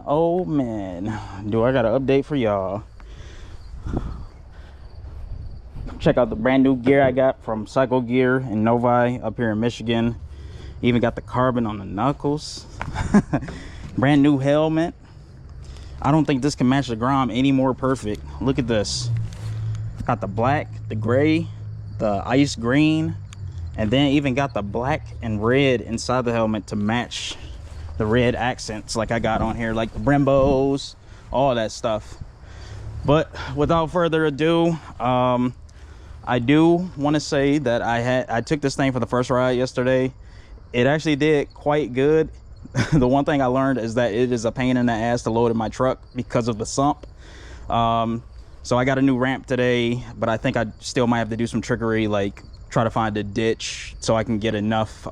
oh man, do I got an update for y'all. Check out the brand new gear I got from Cycle Gear in Novi up here in Michigan. Even got the carbon on the knuckles. Brand new helmet. I don't think this can match the Grom any more perfect. Look at this. Got the black, the gray, the ice green, and then even got the black and red inside the helmet to match the red accents like I got on here, like the Brembos, all that stuff. But without further ado, I do want to say that I took this thing for the first ride yesterday. It actually did quite good. The one thing I learned is that it is a pain in the ass to load in my truck because of the sump. So I got a new ramp today, but I think I still might have to do some trickery, like try to find a ditch so I can get enough,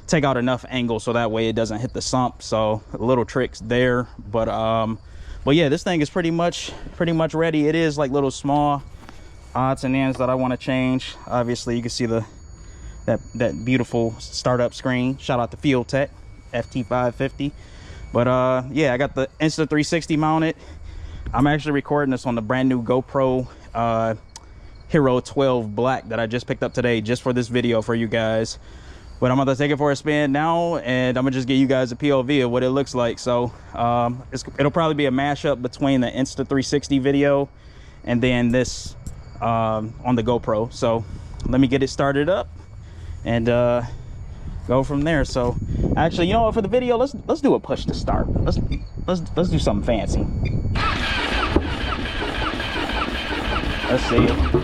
take out enough angle so that way it doesn't hit the sump. So little tricks there, but yeah, this thing is pretty much ready. It is like little small odds and ends that I want to change. Obviously you can see that beautiful startup screen. Shout out to FuelTech FT550. But yeah, I got the Insta360 mounted. I'm actually recording this on the brand new GoPro Hero 12 Black that I just picked up today just for this video for you guys. But I'm gonna take it for a spin now, and I'm gonna just give you guys a POV of what it looks like. So it'll probably be a mashup between the Insta360 video and then this on the GoPro. So let me get it started up and go from there. So actually, you know what, for the video, let's do a push to start. Let's do something fancy. Let's see it.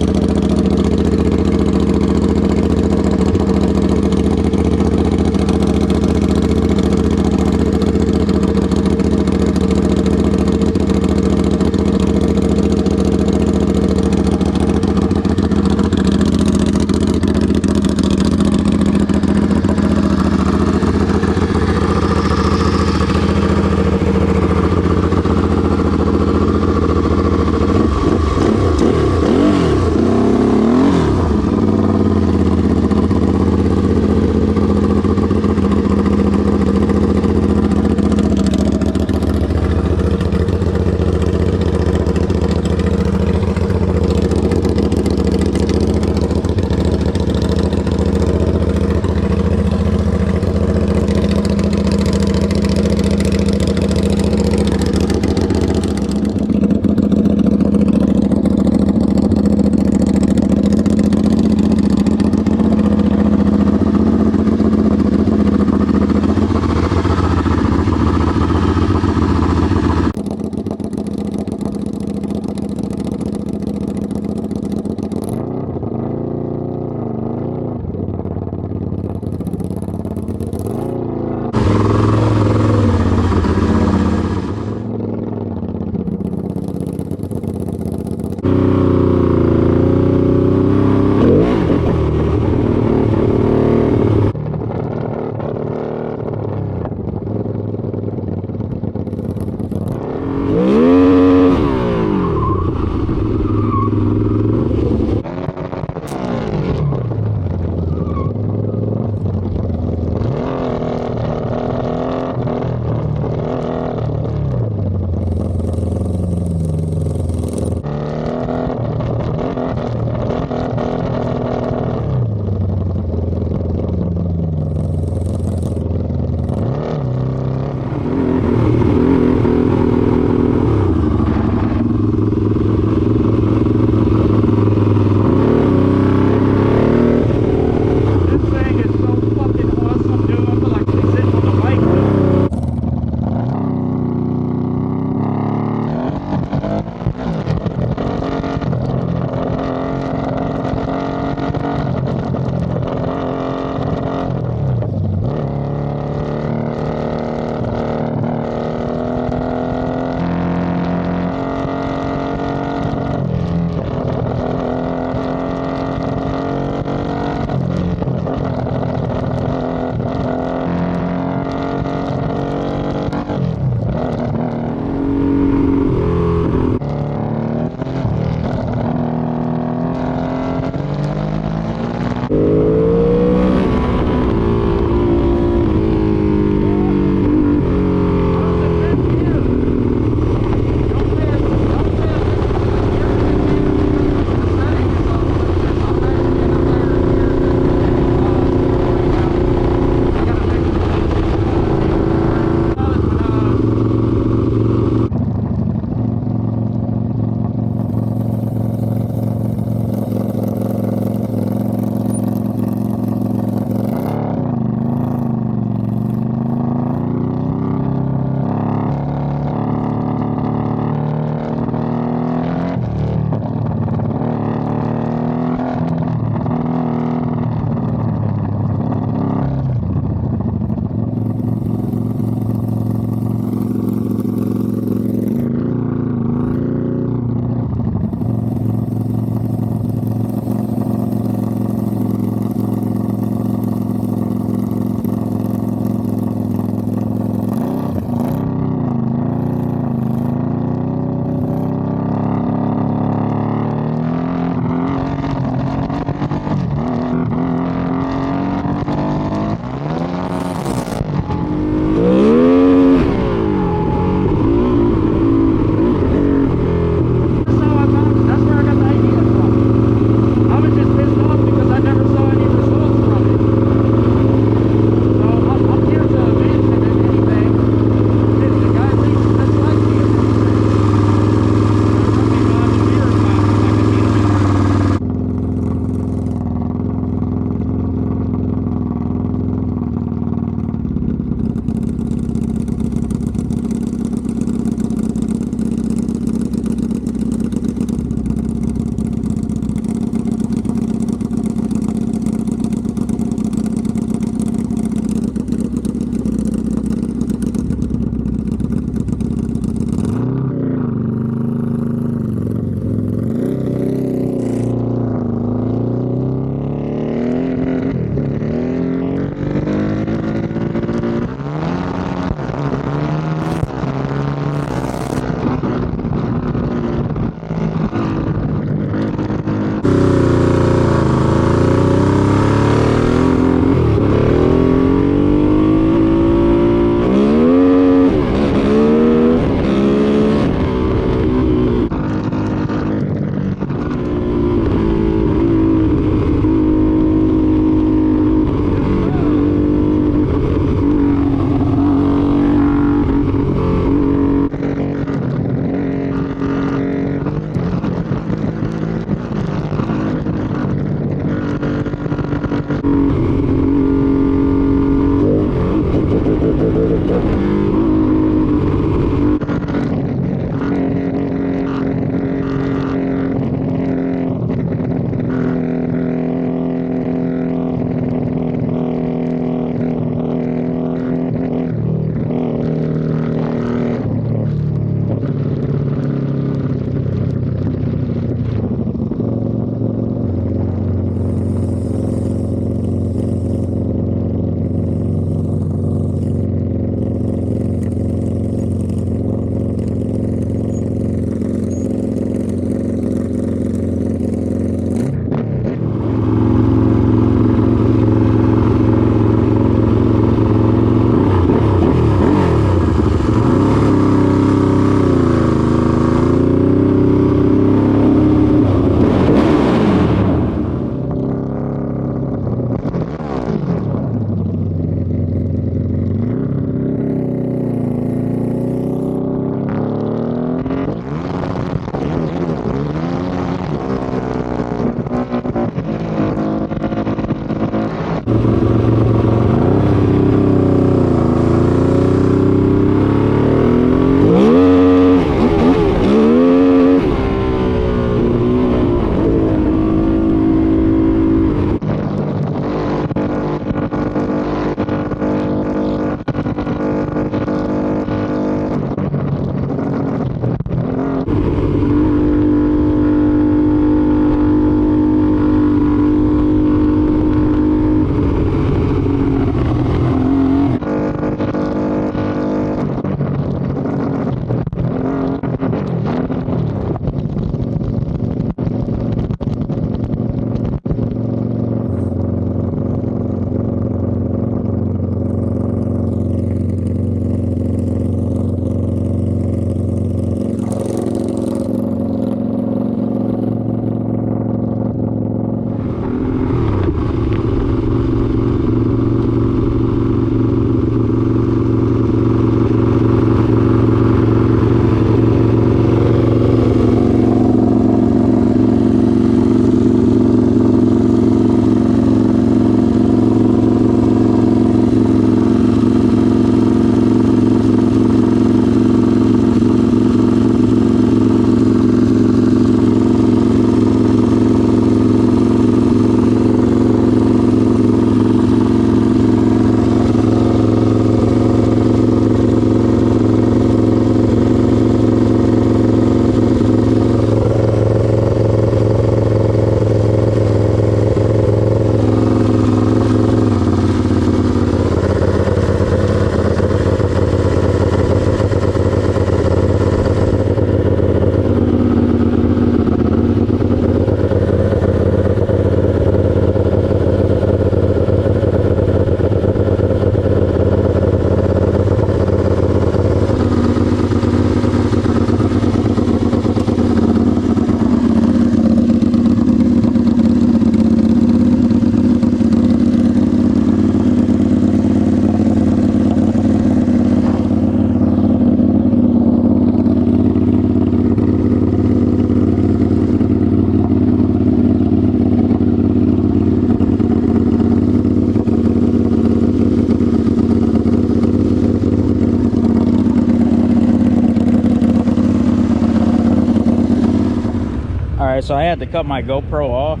right, so I had to cut my GoPro off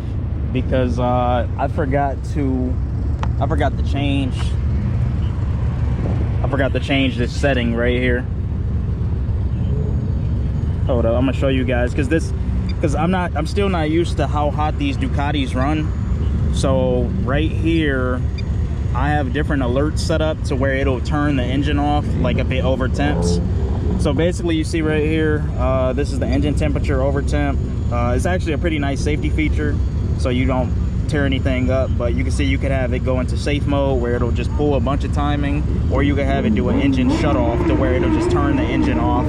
because I forgot to change this setting right here. Hold up, I'm gonna show you guys because I'm still not used to how hot these Ducatis run. So right here I have different alerts set up to where it'll turn the engine off like if it over temps. So basically you see right here, this is the engine temperature over temp. It's actually a pretty nice safety feature, so you don't tear anything up. But you can see you could have it go into safe mode where it'll just pull a bunch of timing, or you could have it do an engine shut off to where it'll just turn the engine off,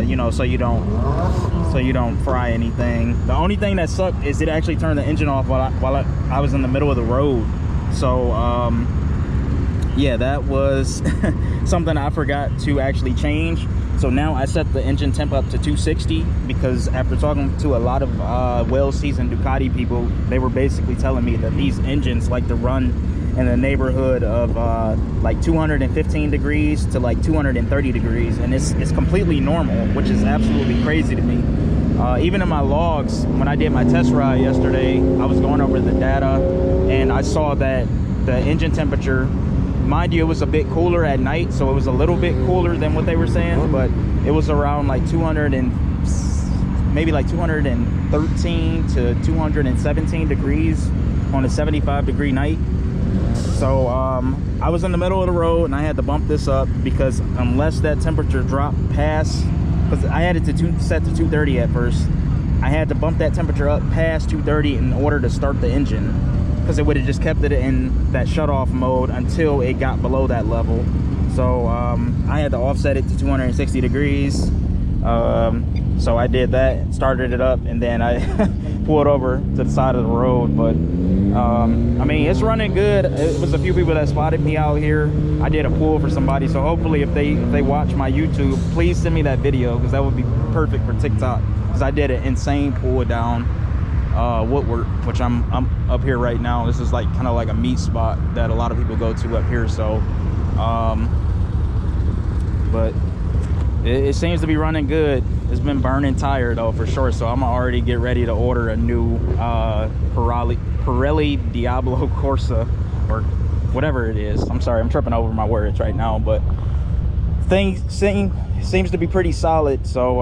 you know, so you don't fry anything. The only thing that sucked is it actually turned the engine off while I was in the middle of the road. So yeah, that was something I forgot to actually change. So now I set the engine temp up to 260 because after talking to a lot of well-seasoned Ducati people, they were basically telling me that these engines like to run in the neighborhood of like 215 degrees to like 230 degrees, and it's completely normal, which is absolutely crazy to me. Even in my logs, when I did my test ride yesterday, I was going over the data and I saw that the engine temperature, mind you, it was a bit cooler at night, so it was a little bit cooler than what they were saying, but it was around like 213 to 217 degrees on a 75-degree night. So I was in the middle of the road and I had to bump this up because unless that temperature dropped past, because I had it set to 230 at first, I had to bump that temperature up past 230 in order to start the engine, because it would have just kept it in that shut off mode until it got below that level. So I had to offset it to 260 degrees. So I did that, started it up, and then I pulled over to the side of the road. But I mean, it's running good. It was a few people that spotted me out here. I did a pull for somebody, so hopefully if they watch my YouTube, please send me that video, because that would be perfect for TikTok, because I did an insane pull down Woodward, which I'm up here right now. This is like kind of like a meat spot that a lot of people go to up here. So but it seems to be running good. It's been burning tire though, for sure. So I'm gonna already get ready to order a new Pirelli Diablo Corsa, or whatever it is. I'm sorry, I'm tripping over my words right now, but things seems to be pretty solid. So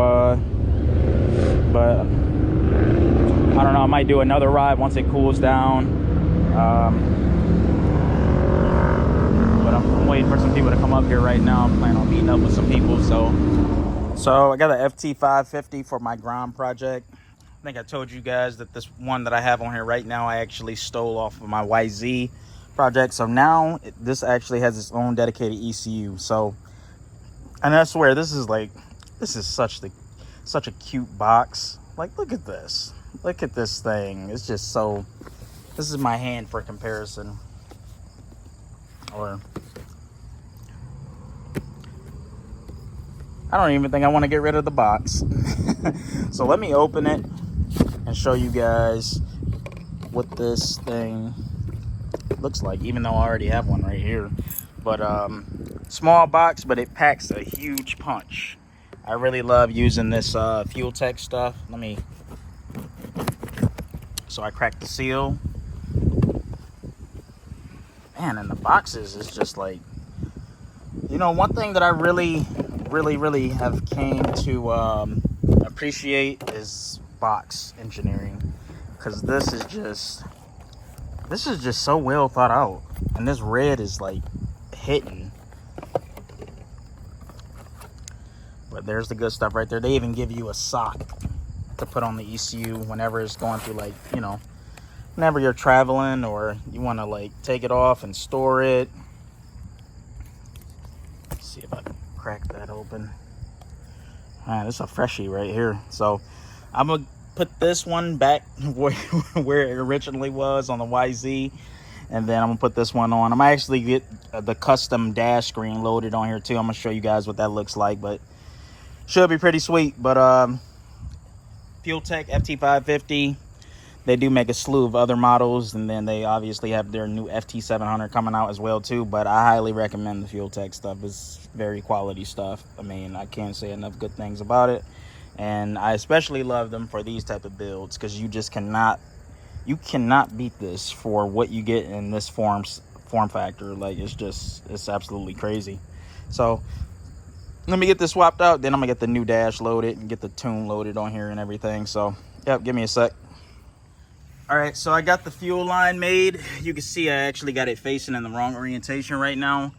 but I don't know, I might do another ride once it cools down. But I'm waiting for some people to come up here right now. I'm planning on meeting up with some people. So I got an FT550 for my Grom project. I think I told you guys that this one that I have on here right now, I actually stole off of my YZ project. So now this actually has its own dedicated ECU. So, and I swear, this is such a cute box. Like, look at this. Look at this thing. It's just so, this is my hand for comparison. Or I don't even think I want to get rid of the box. So let me open it and show you guys what this thing looks like, even though I already have one right here. But small box, but it packs a huge punch. I really love using this FuelTech stuff. So I cracked the seal. Man, and the boxes is just like, you know, one thing that I really have came to appreciate is box engineering, because this is just so well thought out, and this red is like hitting. But there's the good stuff right there. They even give you a sock to put on the ECU whenever it's going through, like, you know, whenever you're traveling or you want to like take it off and store it. Let's see if I can crack that open. Man, this is a freshie right here. So I'm gonna put this one back where it originally was on the YZ, and then I'm gonna put this one on. I'm actually get the custom dash screen loaded on here too. I'm gonna show you guys what that looks like, but should be pretty sweet. But FuelTech FT550, they do make a slew of other models, and then they obviously have their new FT700 coming out as well too. But I highly recommend the FuelTech stuff. It's very quality stuff. I mean, I can't say enough good things about it. And I especially love them for these type of builds because you just cannot beat this for what you get in this form factor. Like, it's absolutely crazy. So let me get this swapped out, then I'm gonna get the new dash loaded and get the tune loaded on here and everything. So yep, give me a sec. All right, so I got the fuel line made. You can see I actually got it facing in the wrong orientation right now.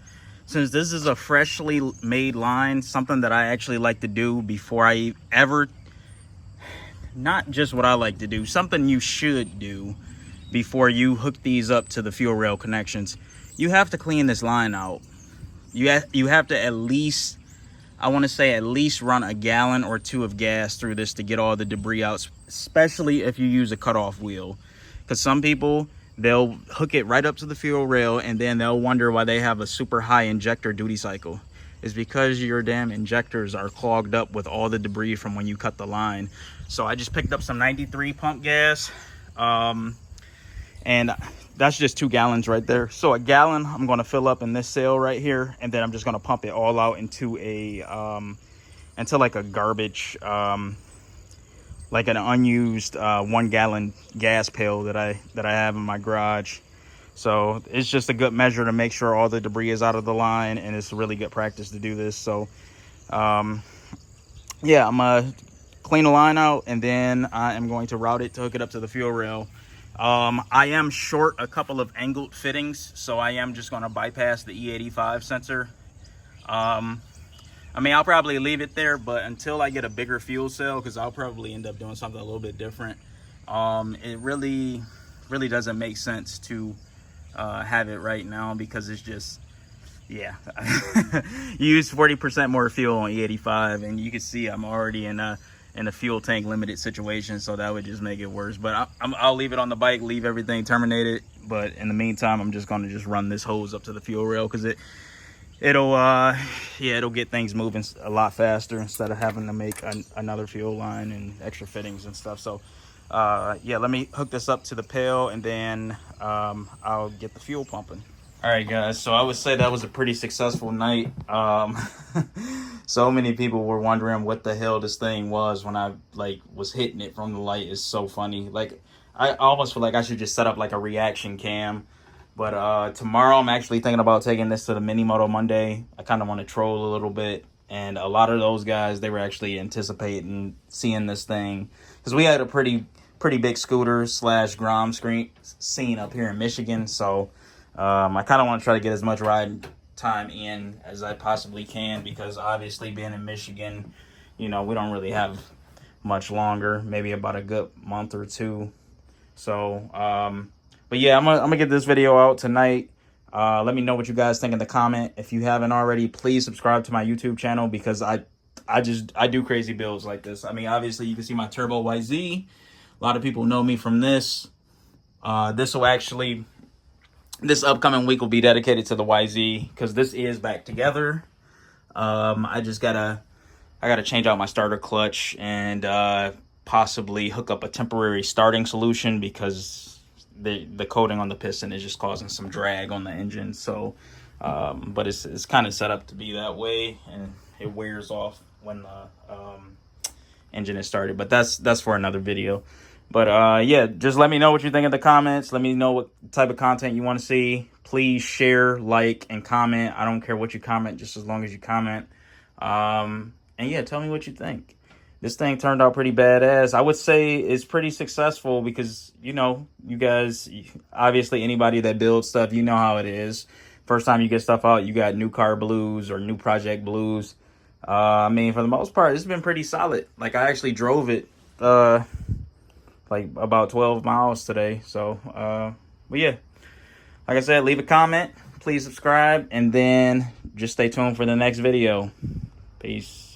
Since this is a freshly made line, something that I actually like to do before I ever, not just what I like to do, something you should do before you hook these up to the fuel rail connections, you have to clean this line out. You have to at least, I want to say at least run a gallon or two of gas through this to get all the debris out, especially if you use a cutoff wheel. Because some people, they'll hook it right up to the fuel rail and then they'll wonder why they have a super high injector duty cycle. It's because your damn injectors are clogged up with all the debris from when you cut the line. So I just picked up some 93 pump gas, and that's just 2 gallons right there. So a gallon I'm going to fill up in this cell right here, and then I'm just going to pump it all out into like a garbage, like an unused 1 gallon gas pail that I have in my garage. So it's just a good measure to make sure all the debris is out of the line, and it's really good practice to do this. So yeah, I'm gonna clean the line out, and then I am going to route it to hook it up to the fuel rail. I am short a couple of angled fittings, so I am just going to bypass the E85 sensor. I mean, I'll probably leave it there, but until I get a bigger fuel cell, because I'll probably end up doing something a little bit different, it really doesn't make sense to have it right now, because it's just, yeah, you use 40% more fuel on E85, and you can see I'm already in a fuel tank limited situation, so that would just make it worse. But I'll leave it on the bike, leave everything terminated, but in the meantime I'm just going to just run this hose up to the fuel rail, because it'll get things moving a lot faster instead of having to make another fuel line and extra fittings and stuff. So yeah, let me hook this up to the pail, and then I'll get the fuel pumping. All right, guys, so I would say that was a pretty successful night. So many people were wondering what the hell this thing was when I was hitting it from the light. It's so funny. Like, I almost feel like I should just set up like a reaction cam. But tomorrow I'm actually thinking about taking this to the Mini Moto Monday. I kind of want to troll a little bit, and a lot of those guys, they were actually anticipating seeing this thing, because we had a pretty big scooter / Grom scene up here in Michigan. So I kind of want to try to get as much ride time in as I possibly can, because obviously being in Michigan, you know, we don't really have much longer, maybe about a good month or two. So but yeah, I'm gonna get this video out tonight. Let me know what you guys think in the comment. If you haven't already, please subscribe to my YouTube channel, because I do crazy builds like this. I mean, obviously you can see my Turbo YZ. A lot of people know me from this. This upcoming week will be dedicated to the YZ, because this is back together. I gotta change out my starter clutch and possibly hook up a temporary starting solution, because the coating on the piston is just causing some drag on the engine. So but it's kind of set up to be that way, and it wears off when the engine is started. But that's for another video. But yeah, just let me know what you think in the comments. Let me know what type of content you want to see. Please share, like, and comment. I don't care what you comment, just as long as you comment. And yeah, tell me what you think. This thing turned out pretty badass. I would say it's pretty successful, because, you know, you guys, obviously anybody that builds stuff, you know how it is. First time you get stuff out, you got new car blues or new project blues. I mean, for the most part, it's been pretty solid. Like, I actually drove it like about 12 miles today. So but yeah, like I said, leave a comment, please subscribe, and then just stay tuned for the next video. Peace.